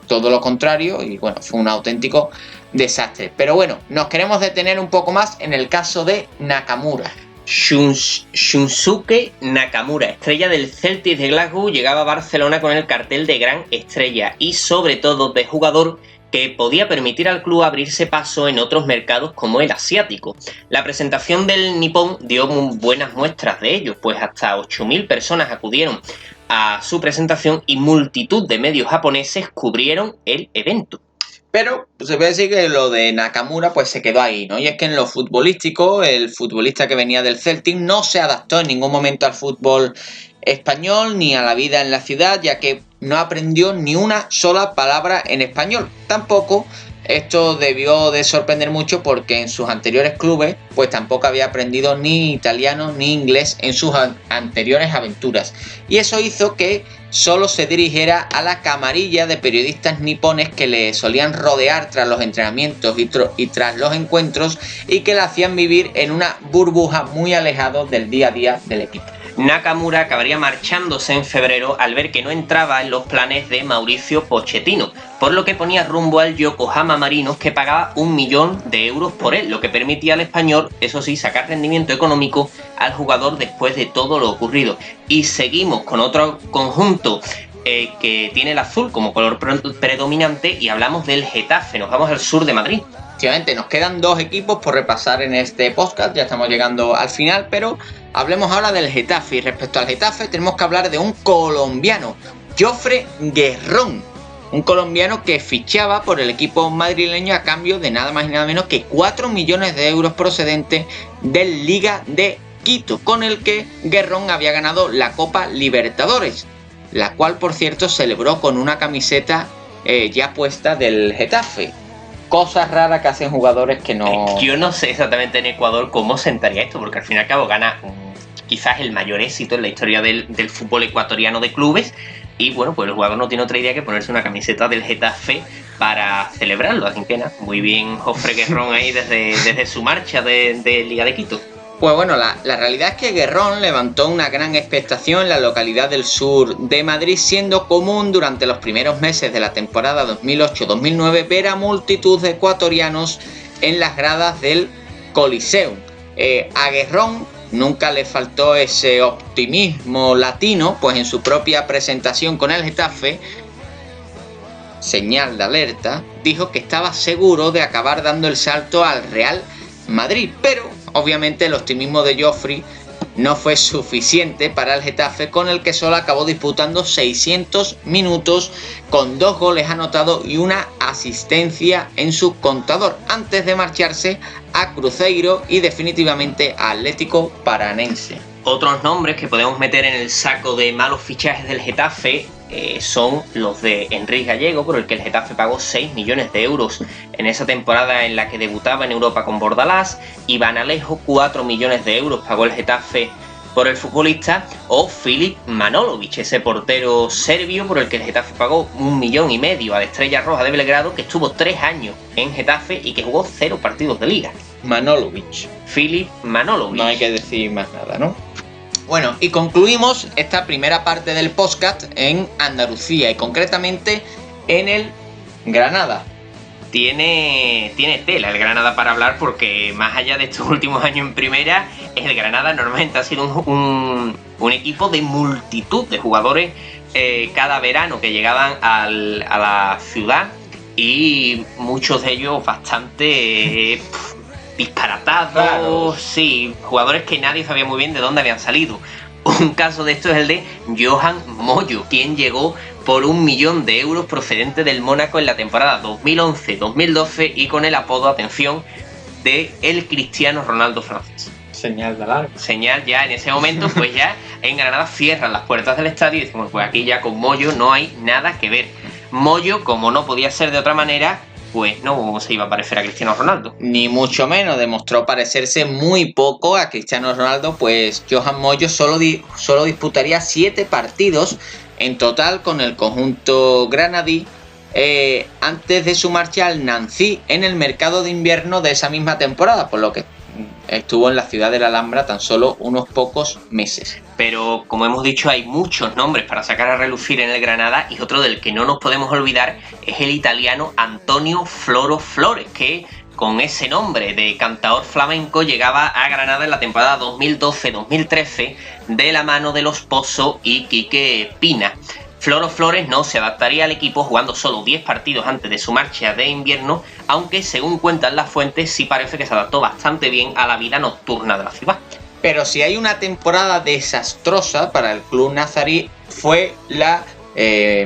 todo lo contrario y bueno, fue un auténtico desastre. Pero bueno, nos queremos detener un poco más en el caso de Nakamura. Shunsuke Nakamura, estrella del Celtic de Glasgow, llegaba a Barcelona con el cartel de gran estrella y sobre todo de jugador que podía permitir al club abrirse paso en otros mercados como el asiático. La presentación del nipón dio muy buenas muestras de ello, pues hasta 8.000 personas acudieron a su presentación y multitud de medios japoneses cubrieron el evento. Pero se puede decir que lo de Nakamura pues se quedó ahí, ¿no? Y es que en lo futbolístico, el futbolista que venía del Celtic no se adaptó en ningún momento al fútbol español ni a la vida en la ciudad, ya que no aprendió ni una sola palabra en español. Tampoco esto debió de sorprender mucho porque en sus anteriores clubes pues tampoco había aprendido ni italiano ni inglés en sus anteriores aventuras. Y eso hizo que solo se dirigiera a la camarilla de periodistas nipones que le solían rodear tras los entrenamientos y tras los encuentros y que le hacían vivir en una burbuja muy alejado del día a día del equipo. Nakamura acabaría marchándose en febrero al ver que no entraba en los planes de Mauricio Pochettino, por lo que ponía rumbo al Yokohama Marinos, que pagaba 1 millón de euros por él, lo que permitía al español, eso sí, sacar rendimiento económico al jugador después de todo lo ocurrido. Y seguimos con otro conjunto que tiene el azul como color predominante y hablamos del Getafe. Nos vamos al sur de Madrid. Efectivamente, nos quedan 2 equipos por repasar en este podcast, ya estamos llegando al final, pero hablemos ahora del Getafe. Y respecto al Getafe tenemos que hablar de un colombiano, Jofre Guerrón, un colombiano que fichaba por el equipo madrileño a cambio de nada más y nada menos que 4 millones de euros procedentes del Liga de Quito, con el que Guerrón había ganado la Copa Libertadores, la cual por cierto celebró con una camiseta ya puesta del Getafe. Cosas raras que hacen jugadores que no... Yo no sé exactamente en Ecuador cómo sentaría esto, porque al fin y al cabo gana quizás el mayor éxito en la historia del fútbol ecuatoriano de clubes, y bueno, pues el jugador no tiene otra idea que ponerse una camiseta del Getafe para celebrarlo. Así que nada, muy bien Jofre Guerrón ahí desde su marcha de Liga de Quito. Pues bueno, la realidad es que Guerrón levantó una gran expectación en la localidad del sur de Madrid, siendo común durante los primeros meses de la temporada 2008-2009 ver a multitud de ecuatorianos en las gradas del Coliseum. A Guerrón nunca le faltó ese optimismo latino, pues en su propia presentación con el Getafe, señal de alerta, dijo que estaba seguro de acabar dando el salto al Real Madrid, pero obviamente el optimismo de Jofre no fue suficiente para el Getafe, con el que solo acabó disputando 600 minutos con 2 goles anotados y una asistencia en su contador, antes de marcharse a Cruzeiro y definitivamente a Atlético Paranense. Otros nombres que podemos meter en el saco de malos fichajes del Getafe son los de Enrique Gallego, por el que el Getafe pagó 6 millones de euros en esa temporada en la que debutaba en Europa con Bordalás. Iván Alejo, 4 millones de euros pagó el Getafe por el futbolista, o Filip Manojlović, ese portero serbio por el que el Getafe pagó 1,5 millones a la Estrella Roja de Belgrado, que estuvo 3 años en Getafe y que jugó 0 partidos de liga. Manojlović. Filip Manojlović. No hay que decir más nada, ¿no? Bueno, y concluimos esta primera parte del podcast en Andalucía y concretamente en el Granada. Tiene tela el Granada para hablar, porque más allá de estos últimos años en primera, el Granada normalmente ha sido un equipo de multitud de jugadores cada verano que llegaban a la ciudad, y muchos de ellos bastante disparatados, claro. Sí, jugadores que nadie sabía muy bien de dónde habían salido. Un caso de esto es el de Johan Moyo, quien llegó por 1 millón de euros procedente del Mónaco en la temporada 2011-2012 y con el apodo, atención, de el Cristiano Ronaldo francés. Señal de alarma. Señal ya en ese momento, pues ya en Granada cierran las puertas del estadio y decimos, pues aquí ya con Moyo no hay nada que ver. Moyo, como no podía ser de otra manera, pues no se iba a parecer a Cristiano Ronaldo. Ni mucho menos, demostró parecerse muy poco a Cristiano Ronaldo, pues Johan Moyo solo disputaría 7 partidos en total con el conjunto granadí antes de su marcha al Nancy en el mercado de invierno de esa misma temporada, por lo que estuvo en la ciudad de la Alhambra tan solo unos pocos meses. Pero como hemos dicho, hay muchos nombres para sacar a relucir en el Granada, y otro del que no nos podemos olvidar es el italiano Antonio Floro Flores, que con ese nombre de cantador flamenco llegaba a Granada en la temporada 2012-2013 de la mano de Los Pozo y Quique Pina. Floro Flores no se adaptaría al equipo, jugando solo 10 partidos antes de su marcha de invierno, aunque según cuentan las fuentes sí parece que se adaptó bastante bien a la vida nocturna de la ciudad. Pero si hay una temporada desastrosa para el club nazarí, fue la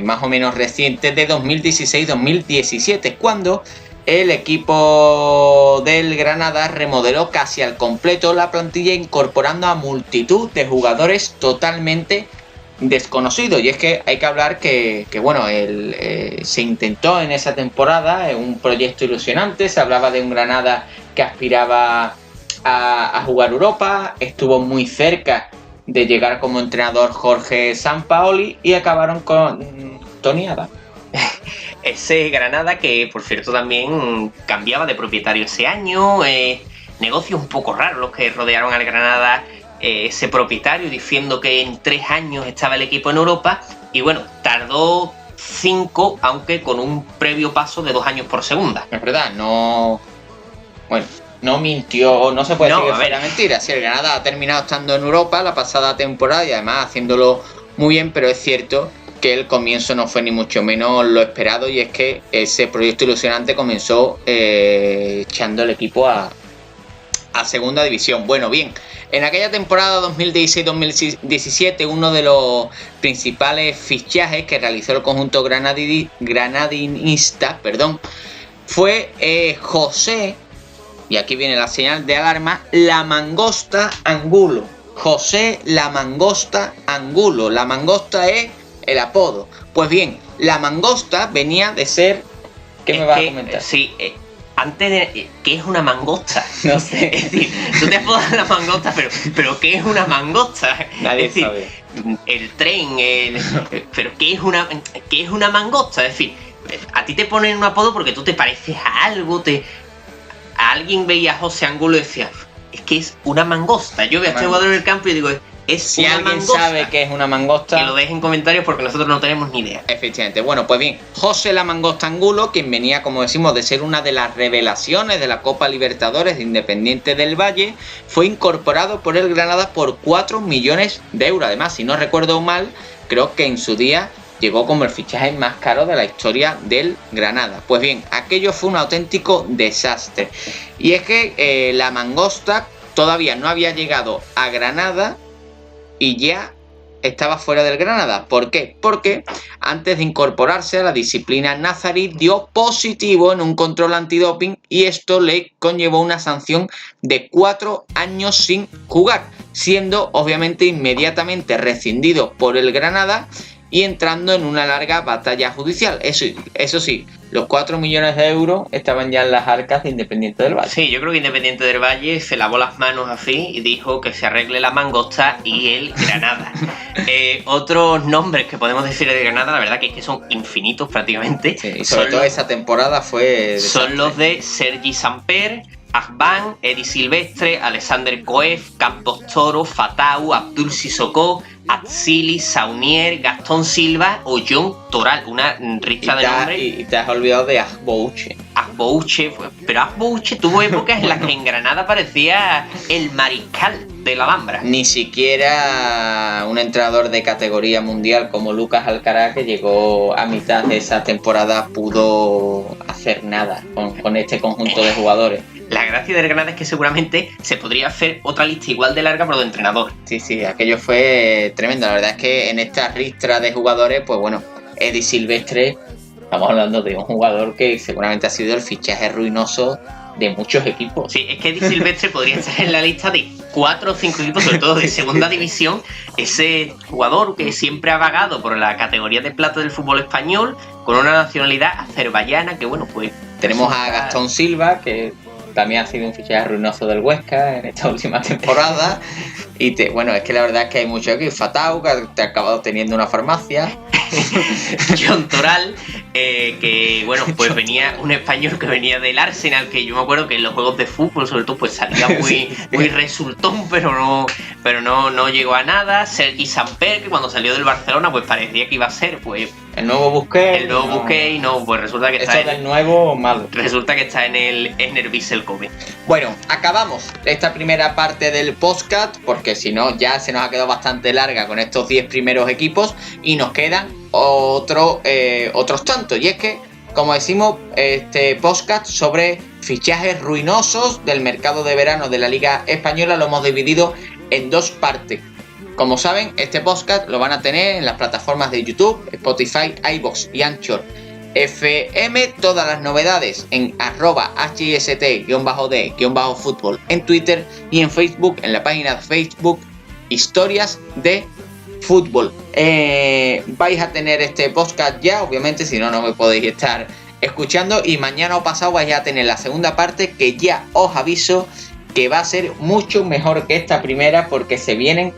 más o menos reciente de 2016-2017, cuando el equipo del Granada remodeló casi al completo la plantilla, incorporando a multitud de jugadores totalmente desconocido. Y es que hay que hablar que bueno, se intentó en esa temporada un proyecto ilusionante. Se hablaba de un Granada que aspiraba a jugar Europa, estuvo muy cerca de llegar como entrenador Jorge Sampaoli y acabaron con Tony Adams. Ese Granada que, por cierto, también cambiaba de propietario ese año, negocios un poco raros los que rodearon al Granada. Ese propietario diciendo que en 3 años estaba el equipo en Europa, y bueno, tardó 5, aunque con un previo paso de 2 años por segunda. Es verdad, no mintió, no se puede decir que fuera mentira. Si el Granada ha terminado estando en Europa la pasada temporada y además haciéndolo muy bien, pero es cierto que el comienzo no fue ni mucho menos lo esperado, y es que ese proyecto ilusionante comenzó echando el equipo a segunda división. Bueno, bien, en aquella temporada 2016-2017 uno de los principales fichajes que realizó el conjunto granadinista fue José, y aquí viene la señal de alarma, La Mangosta Angulo. José La Mangosta Angulo. La Mangosta es el apodo. Pues bien, La Mangosta venía de ser... ¿Qué me vas a comentar? Sí, antes de... ¿Qué es una mangosta? No sé. Es decir, tú te apodas la mangosta, pero ¿qué es una mangosta? Nadie es decir, sabe. El tren, pero ¿qué es una mangosta? Es decir, a ti te ponen un apodo porque tú te pareces a algo, a alguien veía a José Angulo y decía, es que es una mangosta. Yo veo a este jugador en el campo y digo, es si una alguien mangosta. sabe que es una mangosta, que lo deje en comentarios, porque nosotros no tenemos ni idea. Efectivamente. Bueno, pues bien, José La Mangosta Angulo, quien venía, como decimos, de ser una de las revelaciones de la Copa Libertadores de Independiente del Valle, fue incorporado por el Granada por 4 millones de euros. Además, si no recuerdo mal, creo que en su día llegó como el fichaje más caro de la historia del Granada. Pues bien, aquello fue un auténtico desastre. Y es que La Mangosta todavía no había llegado a Granada y ya estaba fuera del Granada. ¿Por qué? Porque antes de incorporarse a la disciplina nazarí dio positivo en un control antidoping, y esto le conllevó una sanción de 4 años sin jugar, siendo obviamente inmediatamente rescindido por el Granada y entrando en una larga batalla judicial. Eso sí, los 4 millones de euros estaban ya en las arcas de Independiente del Valle. Sí, yo creo que Independiente del Valle se lavó las manos así y dijo que se arregle la mangosta y el Granada. Otros nombres que podemos decir de Granada, la verdad que es que son infinitos prácticamente. Sí, y sobre todo esa temporada fue... Son los de Sergi Samper, Agban, Edi Silvestre, Alexander Coef, Campos Toro, Fatau, Abdul Sissoko, Atsili, Saunier, Gastón Silva o John Toral. Una ristra de nombres. Y te has olvidado de Agbouche. Pero Agbouche tuvo épocas en las que en Granada parecía el mariscal de la Alhambra. Ni siquiera un entrenador de categoría mundial como Lucas Alcaraz, que llegó a mitad de esa temporada, pudo hacer nada con este conjunto de jugadores. La gracia de Granada es que seguramente se podría hacer otra lista igual de larga pero de entrenador. Sí, aquello fue tremendo. La verdad es que en esta ristra de jugadores, pues bueno, Edi Silvestre, estamos hablando de un jugador que seguramente ha sido el fichaje ruinoso de muchos equipos. Sí, es que Edi Silvestre podría estar en la lista de 4 o 5 equipos, sobre todo de segunda división. Ese jugador que siempre ha vagado por la categoría de plata del fútbol español, con una nacionalidad azerbaiyana que, bueno, pues... Tenemos a Gastón Silva, que también ha sido un fichaje ruinoso del Huesca en esta última temporada. Bueno, es que la verdad es que hay mucho aquí. Fatau, que te ha acabado teniendo una farmacia. John Toral, que bueno, pues venía un español que venía del Arsenal, que yo me acuerdo que en los juegos de fútbol sobre todo pues salía muy resultón, pero no llegó a nada. Sergi Samper, que cuando salió del Barcelona pues parecía que iba a ser pues el nuevo Busquets. Y no, pues resulta que está del nuevo malo. Resulta que está en el Vissel Kobe. Bueno, acabamos esta primera parte del podcast, porque si no ya se nos ha quedado bastante larga con estos 10 primeros equipos y nos quedan otros tantos. Y es que, como decimos, este podcast sobre fichajes ruinosos del mercado de verano de la Liga Española lo hemos dividido en 2 partes. Como saben, este podcast lo van a tener en las plataformas de YouTube, Spotify, iVoox y Anchor FM. Todas las novedades en @hist_d_fútbol en Twitter y en Facebook, en la página de Facebook Historias de Fútbol. Vais a tener este podcast ya, obviamente, si no, no me podéis estar escuchando. Y mañana o pasado vais a tener la segunda parte, que ya os aviso que va a ser mucho mejor que esta primera, porque se vienen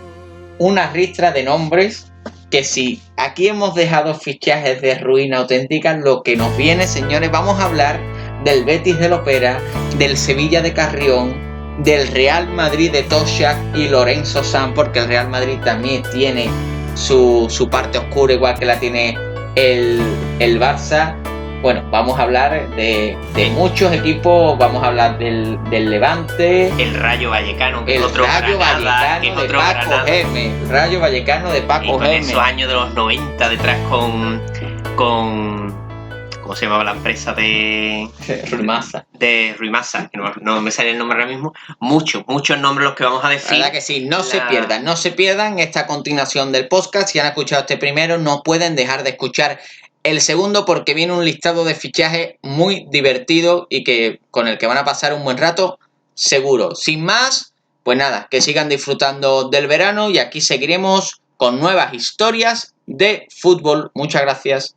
una ristra de nombres que si aquí hemos dejado fichajes de ruina auténtica, lo que nos viene, señores, vamos a hablar del Betis de Lopera, del Sevilla de Carrión, del Real Madrid de Toshak y Lorenzo Sanz, porque el Real Madrid también tiene su parte oscura, igual que la tiene el Barça. Bueno, vamos a hablar de muchos equipos, vamos a hablar del Levante, el Rayo Vallecano, que el es otro Rayo Granada, Vallecano de Paco Gémez, el Rayo Vallecano de Paco Gémez. Esos años de los 90 detrás con ¿cómo se llamaba la empresa de Ruimasa? De Ruimasa, que no me sale el nombre ahora mismo. Muchos nombres los que vamos a decir. La verdad que sí, no se pierdan esta continuación del podcast. Si han escuchado este primero, no pueden dejar de escuchar el segundo, porque viene un listado de fichajes muy divertido y con el que van a pasar un buen rato, seguro. Sin más, pues nada, que sigan disfrutando del verano y aquí seguiremos con nuevas historias de fútbol. Muchas gracias.